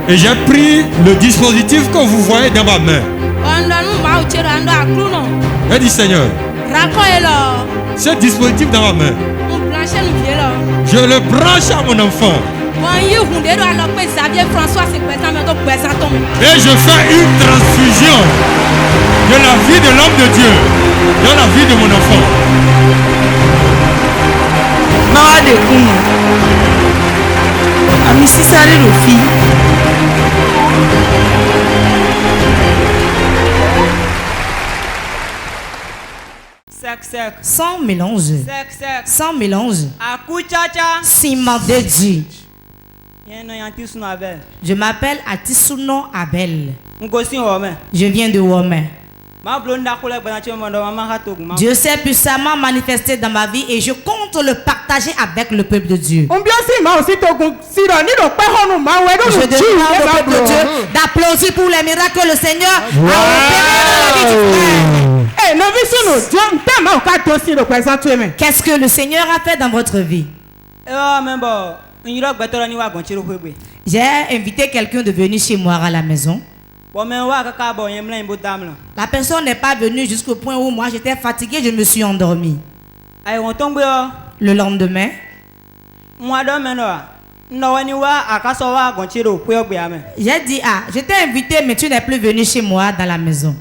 Et j'ai pris le dispositif que vous voyez dans ma main. J'ai dit Seigneur, ce dispositif dans ma main, je le branche à mon enfant. Et je fais une transfusion de la vie de l'homme de Dieu dans la vie de mon enfant. Sans mélange. Sans mélange. Ciment de Dieu. Je m'appelle Atisuno Abel. Je viens de Wome. Dieu s'est puissamment manifesté dans ma vie et je compte le partager avec le peuple de Dieu. Je demande au peuple de Dieu d'applaudir pour les miracles que le Seigneur a opérés dans la vie du frère. Qu'est-ce que le Seigneur a fait dans votre vie? J'ai invité quelqu'un de venir chez moi à la maison. La personne n'est pas venue jusqu'au point où moi j'étais fatigué, je me suis endormi. Le lendemain, j'ai dit, je t'ai invité mais tu n'es plus venu chez moi dans la maison.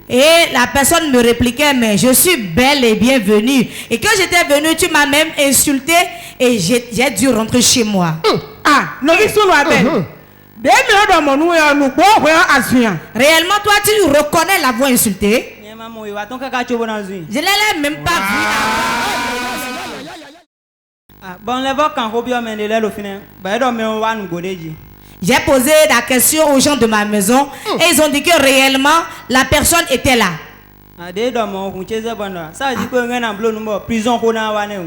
Et la personne me répliquait, mais je suis belle et bienvenue. Et quand j'étais venue, tu m'as même insulté et j'ai dû rentrer chez moi. Réellement, toi, tu reconnais la voix insultée? Je ne l'ai même pas vu. J'ai posé la question aux gens de ma maison et ils ont dit que réellement la personne était là.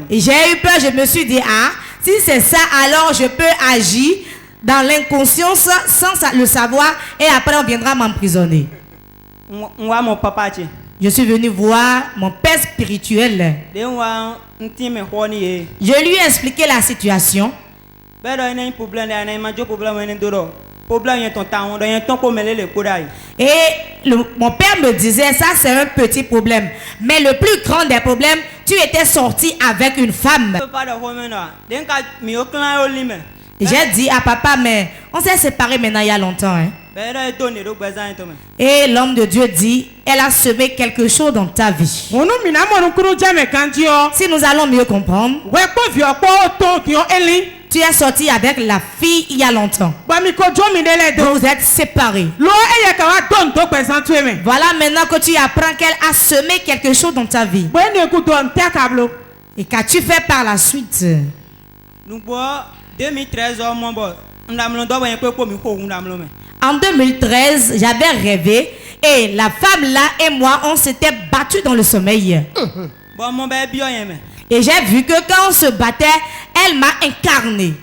Et j'ai eu peur, je me suis dit, si c'est ça, alors je peux agir dans l'inconscience sans le savoir et après on viendra m'emprisonner. Je suis venu voir mon père spirituel. Je lui ai expliqué la situation. Et mon père me disait, ça c'est un petit problème. Mais le plus grand des problèmes, tu étais sorti avec une femme. J'ai dit à papa, mais on s'est séparés maintenant il y a longtemps. Et l'homme de Dieu dit, elle a semé quelque chose dans ta vie. Si nous allons mieux comprendre, tu es sorti avec la fille il y a longtemps. Vous êtes séparés. Voilà maintenant que tu apprends qu'elle a semé quelque chose dans ta vie. Et qu'as-tu fait par la suite? 2013, en 2013, j'avais rêvé et la femme là et moi, on s'était battu dans le sommeil. Et j'ai vu que quand on se battait, elle m'a incarné.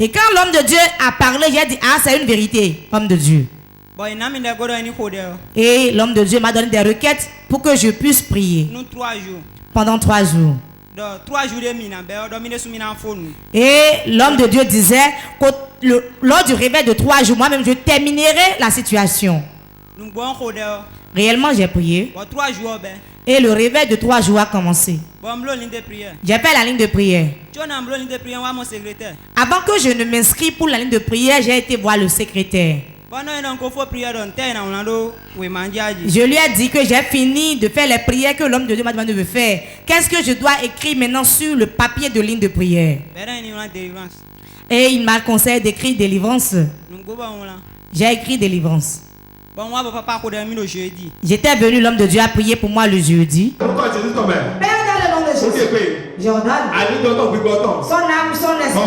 Et quand l'homme de Dieu a parlé, j'ai dit, c'est une vérité, homme de Dieu. Et l'homme de Dieu m'a donné des requêtes pour que je puisse prier pendant 3 jours. Et l'homme de Dieu disait que lors du réveil de 3 jours, moi-même je terminerai la situation. Réellement j'ai prié. Et le réveil de 3 jours a commencé. J'ai fait la ligne de prière. Avant que je ne m'inscris pour la ligne de prière, j'ai été voir le secrétaire. Je lui ai dit que j'ai fini de faire les prières que l'homme de Dieu m'a demandé de faire. Qu'est-ce que je dois écrire maintenant sur le papier de ligne de prière? Et il m'a conseillé d'écrire délivrance. J'ai écrit délivrance. J'étais venu, l'homme de Dieu a prié pour moi le jeudi. Pourquoi Jésus tombe? Père, dans le nom de Jésus. Jordan. Son âme, son esprit.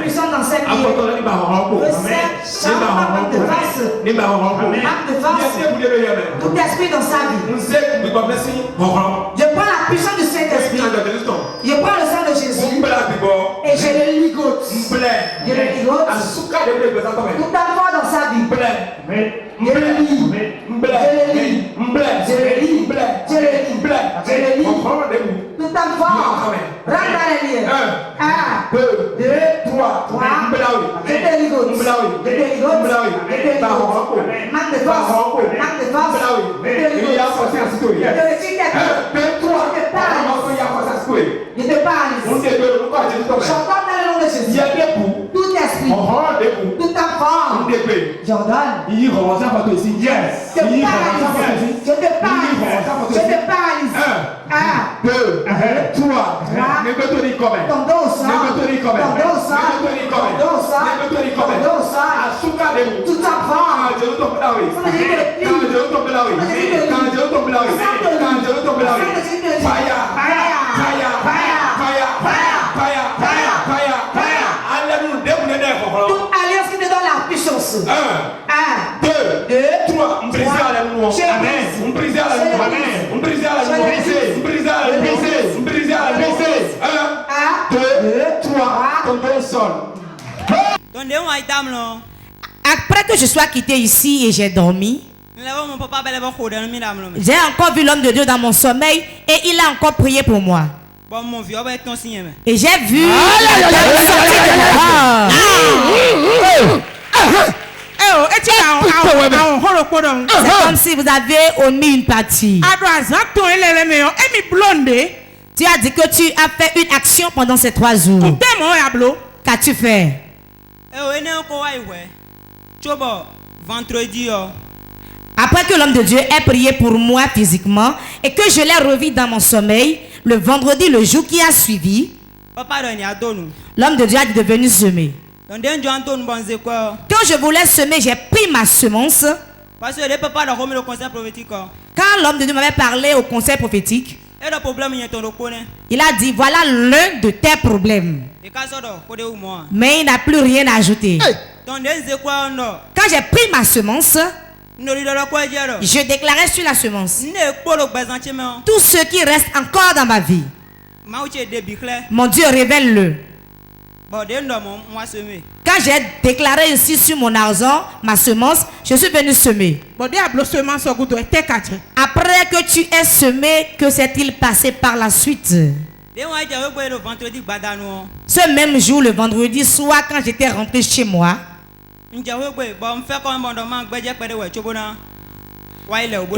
Puissant dans cette vie. Recève marque de face. Marque de face. Tout esprit dans sa vie. Je prends la puissance du Saint-Esprit. Je prends le sang de Jésus. Et je le ligote. Je le ligote. Tout envoie dans sa Après que je sois quitté ici et j'ai dormi, j'ai encore vu l'homme de Dieu dans mon sommeil et il a encore prié pour moi. Et j'ai vu c'est comme si vous avez omis une partie. Tu as dit que tu as fait une action pendant ces 3 jours. Qu'as-tu fait? Après que l'homme de Dieu ait prié pour moi physiquement et que je l'ai revu dans mon sommeil, le vendredi, le jour qui a suivi, l'homme de Dieu a dit de venir semer. Quand je voulais semer, j'ai pris ma semence. Quand l'homme de Dieu m'avait parlé au conseil prophétique, il a dit, voilà l'un de tes problèmes. Mais il n'a plus rien à ajouter. Quand j'ai pris ma semence, je déclarais sur la semence, tout ce qui reste encore dans ma vie, mon Dieu, révèle-le. Quand j'ai déclaré ici sur mon argent, ma semence, je suis venu semer. Après que tu aies semé, que s'est-il passé par la suite? Ce même jour, le vendredi soir, quand j'étais rentré chez moi, et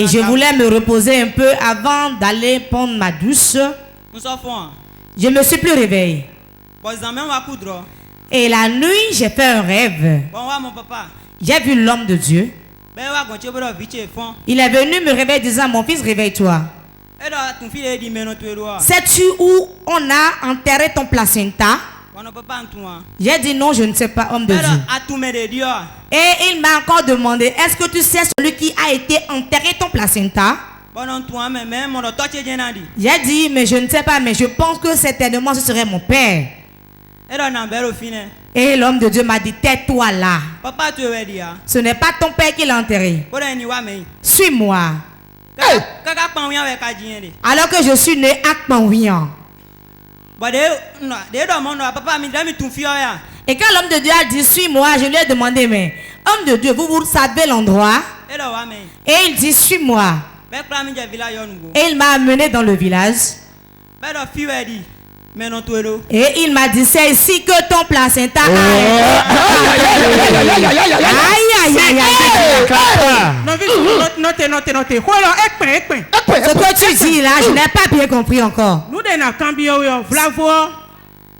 je voulais me reposer un peu avant d'aller prendre ma douche, je ne me suis plus réveillé. Et la nuit, j'ai fait un rêve. J'ai vu l'homme de Dieu. Il est venu me réveiller disant, mon fils, réveille-toi. Sais-tu où on a enterré ton placenta? J'ai dit non, je ne sais pas, homme de Dieu. Et il m'a encore demandé, est-ce que tu sais celui qui a été enterré ton placenta? J'ai dit, mais je ne sais pas, mais je pense que certainement ce serait mon père. Et l'homme de Dieu m'a dit, tais-toi là. Ce n'est pas ton père qui l'a enterré. Suis-moi. Alors que je suis né à Kpanwian. Et quand l'homme de Dieu a dit, suis-moi, je lui ai demandé, mais homme de Dieu, vous savez l'endroit? Et il dit, suis-moi. Et il m'a amené dans le village. Et il m'a dit, c'est ici que ton placenta a ce que tu dis là, je n'ai pas bien compris encore.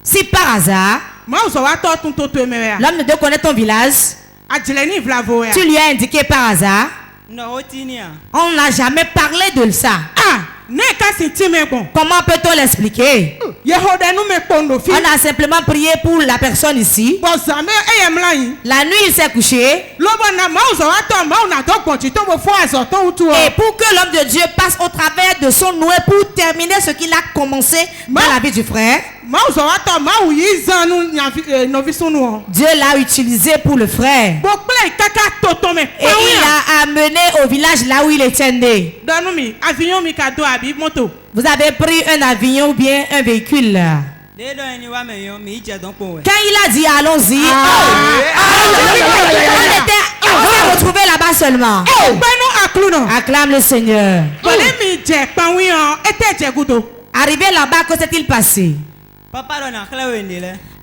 Si par hasard, l'homme de Dieu connaît ton village, tu lui as indiqué par hasard, on n'a jamais parlé de ça. Comment peut-on l'expliquer? On a simplement prié pour la personne ici. La nuit, il s'est couché. Et pour que l'homme de Dieu passe au travers de son noué pour terminer ce qu'il a commencé dans la vie du frère, Dieu l'a utilisé pour le frère. Et il l'a amené au village là où il était né. Vous avez pris un avion ou bien un véhicule là? Quand il a dit allons-y, on s'est retrouvé là-bas seulement. Acclame le Seigneur. Arrivé là-bas, que s'est-il passé?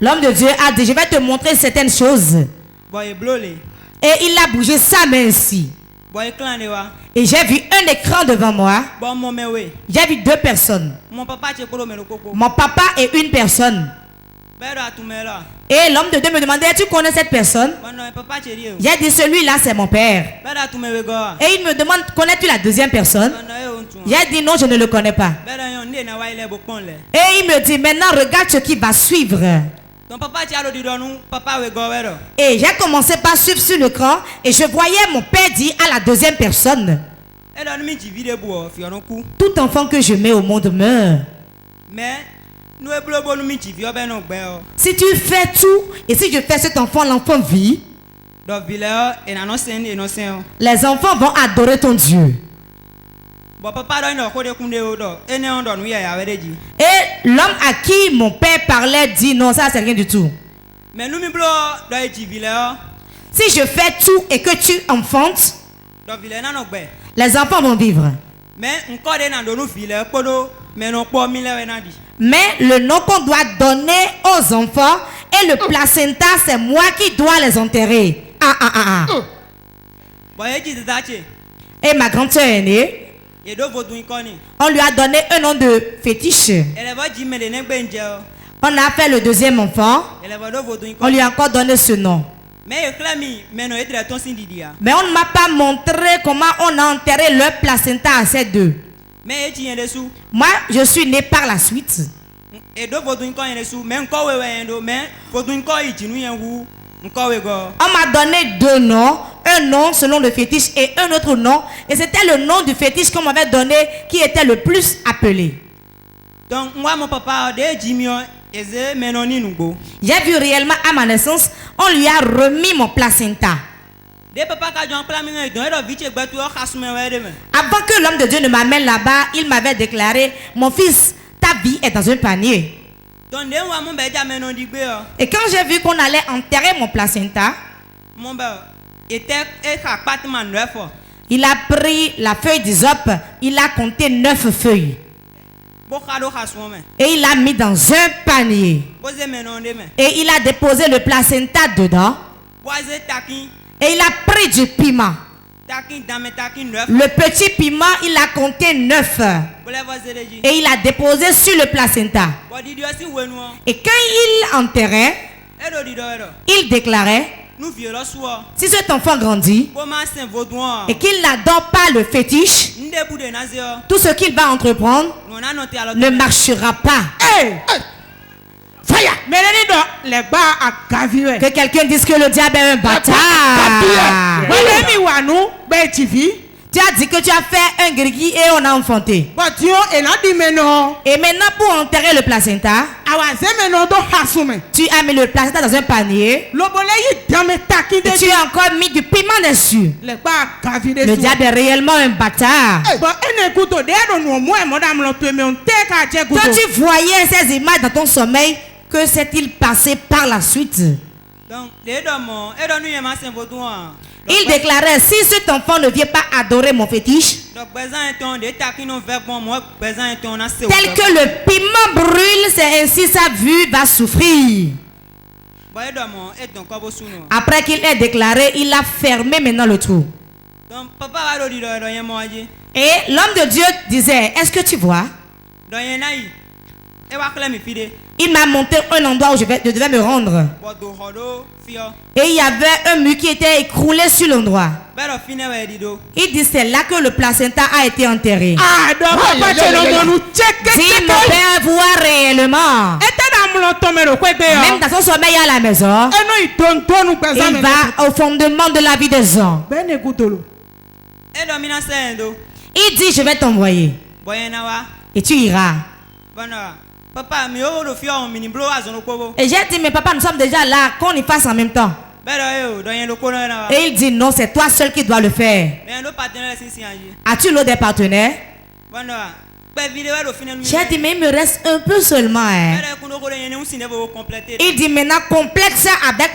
L'homme de Dieu a dit, je vais te montrer certaines choses. Et il a bougé sa main ici. Et j'ai vu un écran devant moi. J'ai vu deux personnes. Mon papa et une personne. Et l'homme de Dieu me demandait, tu connais cette personne? J'ai dit, celui-là c'est mon père. Et il me demande, connais-tu la deuxième personne? J'ai dit, non, je ne le connais pas. Et il me dit, maintenant regarde ce qui va suivre. Et j'ai commencé par suivre sur l'écran et je voyais mon père dire à la deuxième personne, tout enfant que je mets au monde meurt. Si tu fais tout et si je fais cet enfant, l'enfant vit. Les enfants vont adorer ton Dieu. Et l'homme à qui mon père parlait dit non, ça c'est rien du tout. Si je fais tout et que tu enfantes, les enfants vont vivre. Mais le nom qu'on doit donner aux enfants et le placenta, c'est moi qui dois les enterrer. Et ma grande soeur aînée, on lui a donné un nom de fétiche. On a fait le deuxième enfant. On lui a encore donné ce nom. Mais on ne m'a pas montré comment on a enterré leur placenta à ces deux. Moi, je suis né par la suite. On m'a donné deux noms. Un nom selon le fétiche et un autre nom. Et c'était le nom du fétiche qu'on m'avait donné qui était le plus appelé. Donc, moi, mon papa, j'ai vu réellement à ma naissance, on lui a remis mon placenta. Avant que l'homme de Dieu ne m'amène là-bas, il m'avait déclaré, mon fils, ta vie est dans un panier. Et quand j'ai vu qu'on allait enterrer mon placenta, il a pris la feuille d'hysope, il a compté 9 feuilles. Et il l'a mis dans un panier. Et il a déposé le placenta dedans. Et il a pris du piment. Le petit piment, il a compté 9. Et il a déposé sur le placenta. Et quand il enterrait, il déclarait, si cet enfant grandit et qu'il n'adore pas le fétiche, tout ce qu'il va entreprendre ne marchera pas. Que quelqu'un dise que le diable est un bâtard. Tu as dit que tu as fait un grigui et on a enfanté. Et maintenant pour enterrer le placenta, tu as mis le placenta dans un panier. Et tu as encore mis du piment dessus. Le diable est réellement un bâtard. Quand tu voyais ces images dans ton sommeil, que s'est-il passé par la suite? Il déclarait, si cet enfant ne vient pas adorer mon fétiche, tel que le piment brûle, c'est ainsi sa vue va souffrir. Après qu'il ait déclaré, il a fermé maintenant le trou. Et l'homme de Dieu disait, est-ce que tu vois? Il m'a montré un endroit où je devais me rendre. Et il y avait un mur qui était écroulé sur l'endroit. Il dit c'est là que le placenta a été enterré. Si mon père voit réellement, même dans son sommeil à la maison, il va au fondement de la vie des gens. Il dit je vais t'envoyer. Et tu iras. Et j'ai dit mais papa nous sommes déjà là, qu'on y fasse en même temps. Et il dit non, c'est toi seul qui dois le faire. As-tu l'autre des partenaires? J'ai dit, mais il me reste un peu seulement. Hein. Il dit, maintenant complète ça avec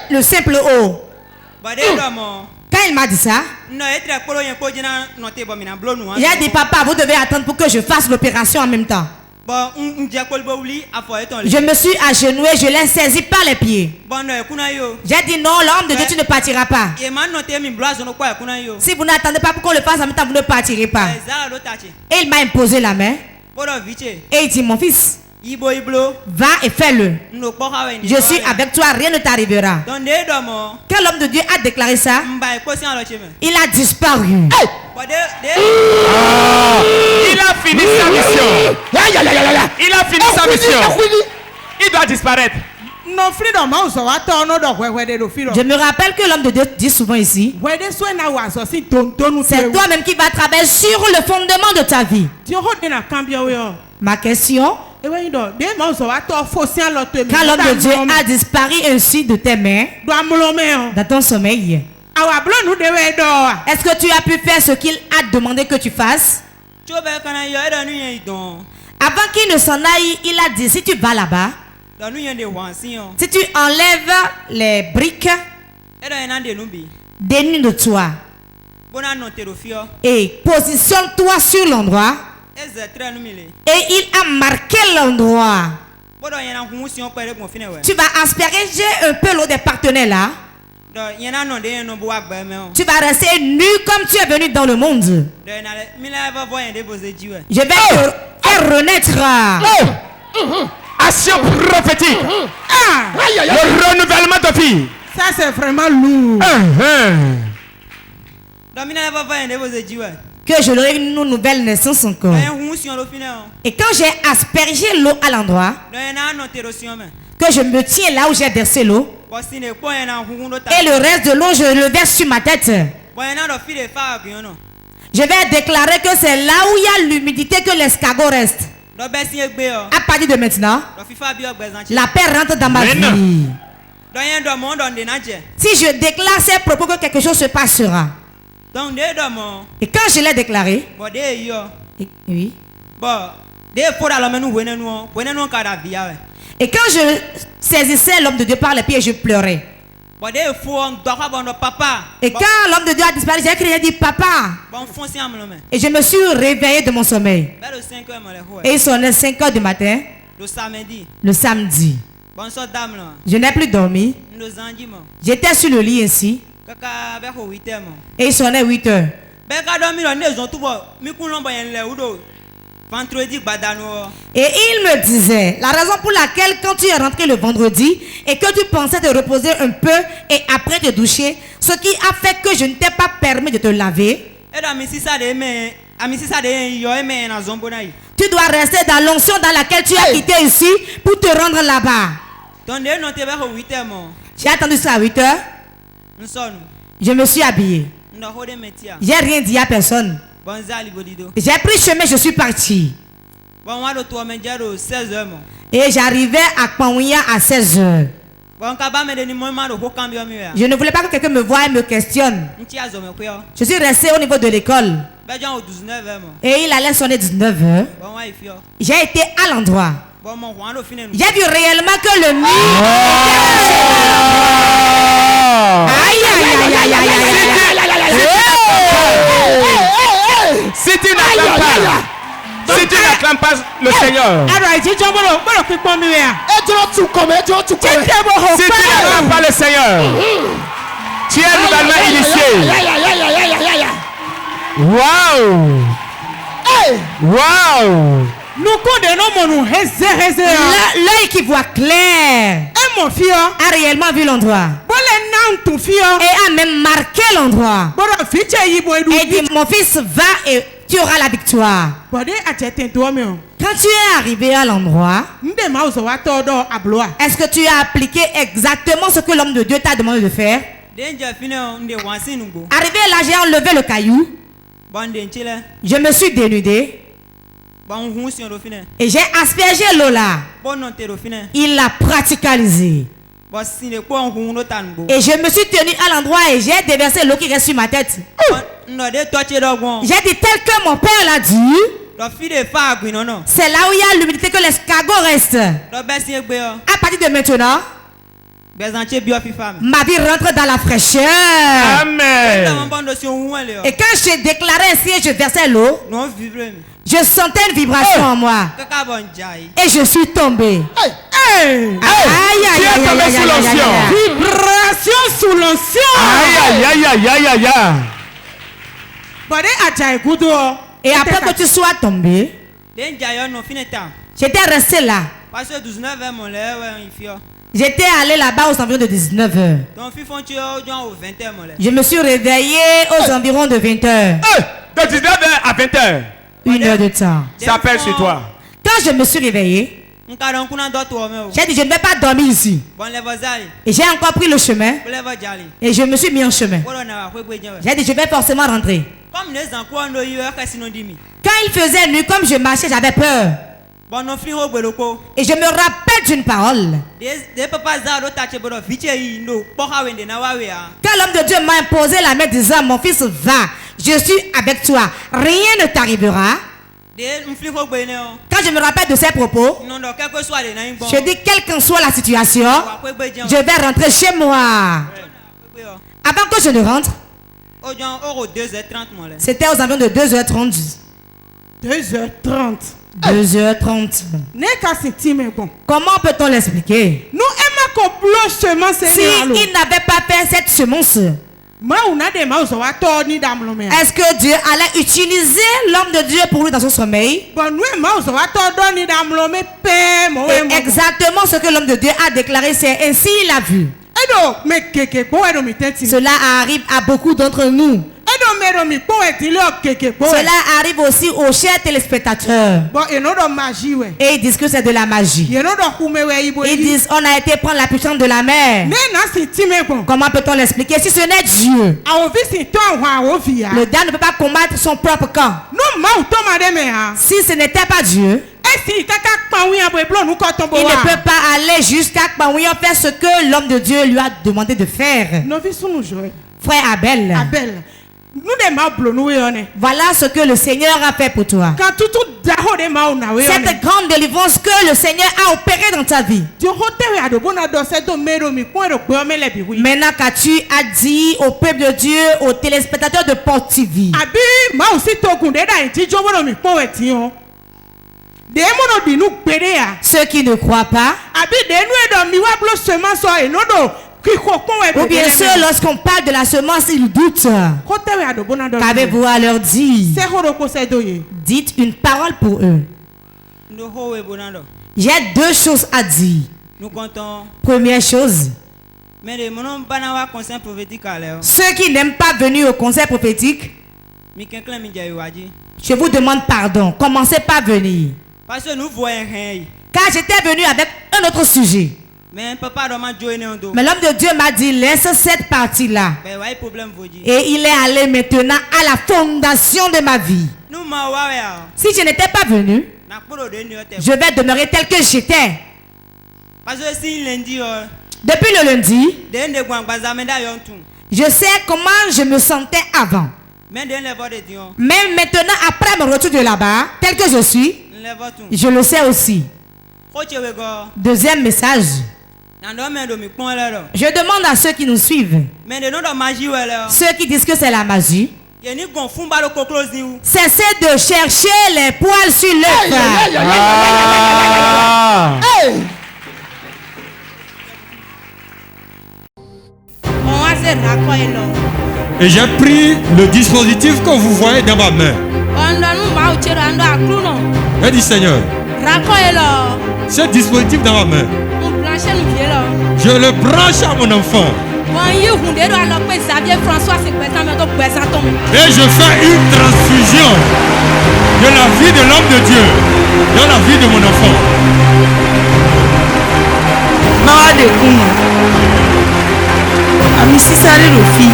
le simple O. Quand il m'a dit ça, j'ai dit, papa, vous devez attendre pour que je fasse l'opération en même temps. Je me suis agenouillé, je l'ai saisi par les pieds. J'ai dit non, l'homme de Dieu, tu ne partiras pas. Si vous n'attendez pas pour qu'on le fasse en même temps, vous ne partirez pas. Et il m'a imposé la main. Et il dit, mon fils, va et fais-le. Je suis avec toi, rien ne t'arrivera. Quand l'homme de Dieu a déclaré ça, il a disparu. Il a fini sa mission. Il a fini sa mission. Il doit disparaître. Je me rappelle que l'homme de Dieu dit souvent ici, c'est toi-même qui vas travailler sur le fondement de ta vie. Ma question, quand l'homme de Dieu a disparu ainsi de tes mains, dans ton sommeil, est-ce que tu as pu faire ce qu'il a demandé que tu fasses? Avant qu'il ne s'en aille, il a dit, si tu vas là-bas, si tu enlèves les briques dénues de toi et positionne-toi sur l'endroit, et il a marqué l'endroit, tu vas asperger un peu l'eau des partenaires là. Tu vas rester nu comme tu es venu dans le monde. Je vais faire renaître. Action prophétique. Le renouvellement de vie. Ça c'est vraiment lourd. Que je l'aurai une nouvelle naissance encore. Et quand j'ai aspergé l'eau à l'endroit, que je me tiens là où j'ai versé l'eau, et le reste de l'eau je le verse sur ma tête, je vais déclarer que c'est là où il y a l'humidité que l'escargot reste. À partir de maintenant, la paix rentre dans ma vie. Si je déclare ces propos que quelque chose se passera. Et quand je l'ai déclaré, oui. Et quand je saisissais l'homme de Dieu par les pieds, je pleurais. Et quand l'homme de Dieu a disparu, j'ai crié, j'ai dit papa. Et je me suis réveillé de mon sommeil. Et il sonnait 5 heures du matin. Le samedi. Je n'ai plus dormi. J'étais sur le lit ici. Et il sonnait 8 heures. Et il me disait, la raison pour laquelle quand tu es rentré le vendredi et que tu pensais te reposer un peu et après te doucher, ce qui a fait que je ne t'ai pas permis de te laver, tu dois rester dans l'onction dans laquelle tu as quitté ici pour te rendre là-bas. J'ai attendu ça à 8 heures. Je me suis habillé. J'ai rien dit à personne. J'ai pris chemin, je suis parti. Et j'arrivais à Kpawunya à 16 heures. Je ne voulais pas que quelqu'un me voie et me questionne. Je suis resté au niveau de l'école. Et il allait sonner 19 heures. J'ai été à l'endroit. J'ai vu réellement que le mur aïe aïe aïe aïe aïe aïe. Si tu n'acclames pas le Seigneur, si tu n'acclames pas le Seigneur, tu es nouvellement initié. Waouh! Waouh! L'œil qui voit clair a réellement vu l'endroit et a même marqué l'endroit. Et dit, mon fils, va et tu auras la victoire. Quand tu es arrivé à l'endroit, est-ce que tu as appliqué exactement ce que l'homme de Dieu t'a demandé de faire? Arrivé là, j'ai enlevé le caillou. Je me suis dénudé. Et j'ai aspergé l'eau là. Il l'a praticalisé. Et je me suis tenu à l'endroit et j'ai déversé l'eau qui reste sur ma tête. J'ai dit tel que mon père l'a dit. C'est là où il y a l'humidité que l'escargot reste. À partir de maintenant, ma vie rentre dans la fraîcheur. Amen. Et quand j'ai déclaré ainsi et je versais l'eau, je sentais une vibration en moi. Et je suis tombé. Tu es tombé sous l'onction. Vibration sous l'onction. Aïe, aïe, aïe, aïe, aïe, aïe. Et après que tu sois tombé, j'étais resté là. J'étais allé là-bas aux environs de 19h. Je me suis réveillé aux environs de 20h. De 19h à 20h. 1 heure de temps. Ça appelle chez toi. Quand je me suis réveillé, j'ai dit je ne vais pas dormir ici. Et j'ai encore pris le chemin. Et je me suis mis en chemin. J'ai dit je vais forcément rentrer. Quand il faisait nuit, comme je marchais, j'avais peur. Et je me rappelle d'une parole. Quand l'homme de Dieu m'a imposé la main disant mon fils va, je suis avec toi, rien ne t'arrivera. Quand je me rappelle de ces propos, je dis quelle que soit la situation, je vais rentrer chez moi. Avant que je ne rentre, c'était aux environs de 2h30. 2h30. 2h30. Comment peut-on l'expliquer? Si il n'avait pas fait cette semence, est-ce que Dieu allait utiliser l'homme de Dieu pour lui dans son sommeil? Et exactement ce que l'homme de Dieu a déclaré, c'est ainsi il a vu. Cela arrive à beaucoup d'entre nous. Cela arrive aussi aux chers téléspectateurs. Et ils disent que c'est de la magie. Ils disent on a été prendre la puissance de la mer. Comment peut-on l'expliquer si ce n'est Dieu? Le diable ne peut pas combattre son propre camp. Si ce n'était pas Dieu, il ne peut pas aller jusqu'à Kpaouian faire ce que l'homme de Dieu lui a demandé de faire. Frère Abel, voilà ce que le Seigneur a fait pour toi. Cette grande délivrance que le Seigneur a opérée dans ta vie. Maintenant qu'as-tu à dire au peuple de Dieu, aux téléspectateurs de Port TV? Ceux qui ne croient pas, ou bien ceux lorsqu'on parle de la semence ils doutent. Qu'avez-vous à leur dire? Dites une parole pour eux. J'ai 2 choses à dire. Première chose, ceux qui n'aiment pas venir au conseil prophétique, je vous demande pardon. Commencez pas à venir. Car j'étais venu avec un autre sujet. Mais l'homme de Dieu m'a dit laisse cette partie-là. Et il est allé maintenant à la fondation de ma vie. Si je n'étais pas venu, je vais demeurer tel que j'étais. Depuis le lundi, je sais comment je me sentais avant. Même maintenant, après mon retour de là-bas, tel que je suis, je le sais aussi. Deuxième message. Je demande à ceux qui nous suivent, ceux qui disent que c'est la magie, cessez de chercher les poils sur l'œuf. Et j'ai pris le dispositif que vous voyez dans ma main. J'ai dit Seigneur, ce dispositif dans ma main, je le branche à mon enfant. Et je fais une transfusion de la vie de l'homme de Dieu dans la vie de mon enfant. Ami Sisare Rofi.